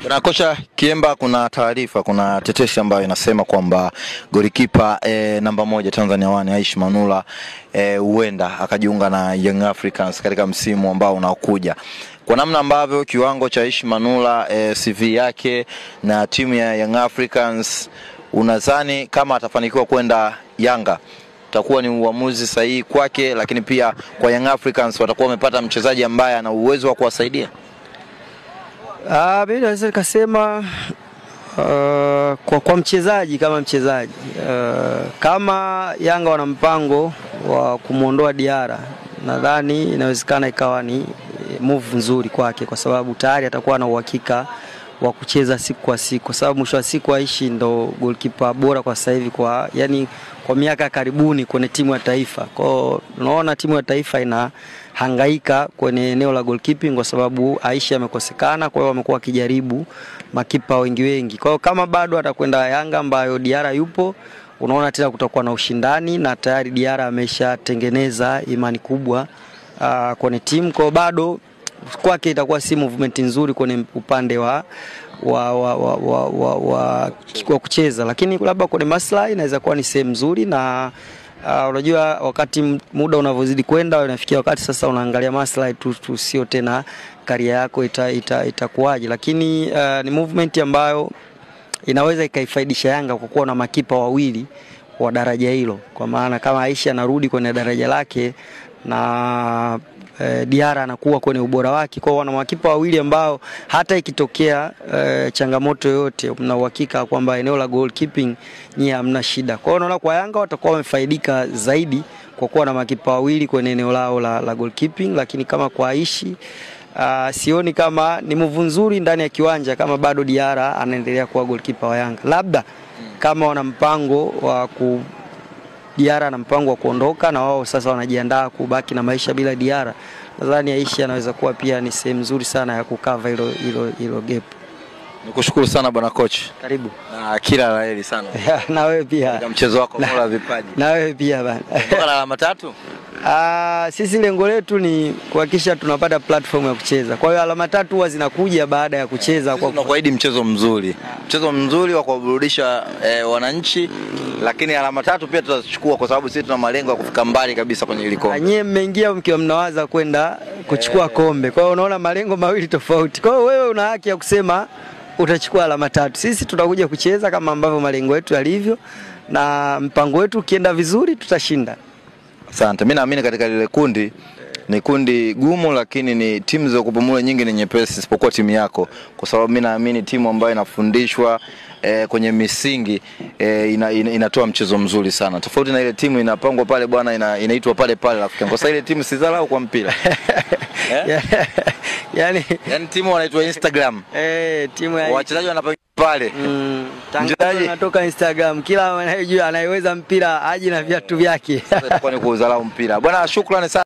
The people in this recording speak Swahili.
Na kocha Kiemba, kuna taarifa, kuna tetesi ambayo inasema kwamba golikipa namba 1 Tanzania 1 Aishi Manula huenda akajiunga na Young Africans katika msimu ambao unaokuja. Kwa namna ambavyo kiwango cha Aishi Manula, CV yake na timu ya Young Africans, unadhani kama atafanikiwa kwenda Yanga utakuwa ni uamuzi sahihi kwake, lakini pia kwa Young Africans watakuwa wamepata mchezaji ambaye ana uwezo wa kuwasaidia? Mimi naweza kusema kwa mchezaji kama mchezaji, kama Yanga wana mpango wa kumuondoa Diarra, nadhani inawezekana ikawa ni move nzuri kwake, kwa sababu tayari atakuwa na uhakika wa kucheza siku kwa siku, kwa sababu mwisho wa siku Aishi ndo goalkeeper bora kwa sasa hivi, kwa miaka karibuni kwenye timu ya taifa. Kwa unaona timu ya taifa inahangaika kwenye eneo la goalkeeping kwa sababu Aishi amekosekana, kwa hiyo wamekuwa wakijaribu makipa wengi. Kwa hiyo kama bado atakwenda Yanga ambayo Diarra yupo, unaona tena kutakuwa na ushindani, na tayari Diarra ameshatengeneza imani kubwa kwenye timu. Kwa bado kwake itakuwa si movement nzuri kwenye upande wa kucheza, lakini labda kwenye maslahi inaweza kuwa ni sehemu nzuri. Na unajua wakati muda unavyozidi kwenda, unafikia wakati sasa unaangalia maslahi tu, sio tena career yako itakuwaje. Lakini ni movement ambayo inaweza ikaifaidisha Yanga kwa kuwa na makipa wawili wa daraja hilo, kwa maana kama Aishi anarudi kwenye daraja lake na Diarra anakuwa kwenye ubora wake, kwa wana makipa wawili ambao hata ikitokea changamoto yoyote mna uhakika kwamba eneo la goalkeeping ni hamna shida. Kwa hiyo naona kwa Yanga watakuwa wamefaidika zaidi kwa kuwa na makipa wawili kwenye eneo lao la goalkeeping. Lakini kama kwa Aishi, sioni kama ni move nzuri ndani ya kiwanja kama bado Diarra anaendelea kuwa goalkeeper wa Yanga. Labda kama wana mpango wa Diarra na mpango wa kuondoka na wao sasa wanajiandaa kubaki na maisha bila Diarra, nadhani Aishi anaweza kuwa pia ni sehemu nzuri sana ya kukava hilo gap. Nikushukuru sana bwana coach. Karibu. Na kila laheri sana. Na wewe pia. Kwa mchezo wako bora vipaji. Na wewe pia bana. Kwa alama 3? Sisi lengo letu ni kuhakikisha tunapata platform ya kucheza. Kwa hiyo alama 3 huwa zinakuja baada ya kucheza, kwa kuahidi mchezo mzuri. Mchezo mzuri wa kuburudisha wananchi, lakini alama 3 pia tutachukua kwa sababu sisi tuna malengo ya kufika mbali kabisa kwenye ile kombe. Nyie mmeingia mkiwa mnawaza kwenda kuchukua kombe. Kwa hiyo unaona malengo mawili tofauti. Kwa hiyo wewe una haki ya kusema utachukua alama 3. Sisi tutakuja kucheza kama ambavyo malengo yetu yalivyo, na mpango wetu ukienda vizuri tutashinda. Asante. Mimi naamini katika lile kundi ni kundi gumu, lakini ni timu za kupumua nyingi ni nyepesi isipokuwa timu yako, kwa sababu mimi naamini timu ambayo inafundishwa kwenye misingi inatoa mchezo mzuri sana, tofauti na ile timu inapangwa pale bwana, inaitwa pale rafiki. Kwa sababu ile timu si dharau kwa mpira. Yani timu wanaitwa Instagram. Timu ya wachezaji wanapanga pale. Mchezaji anatoka Instagram, kila anayejua anayeweza mpira aje na viatu vyake. Sasa itakuwa ni kudharau mpira. Bwana, shukrani sana.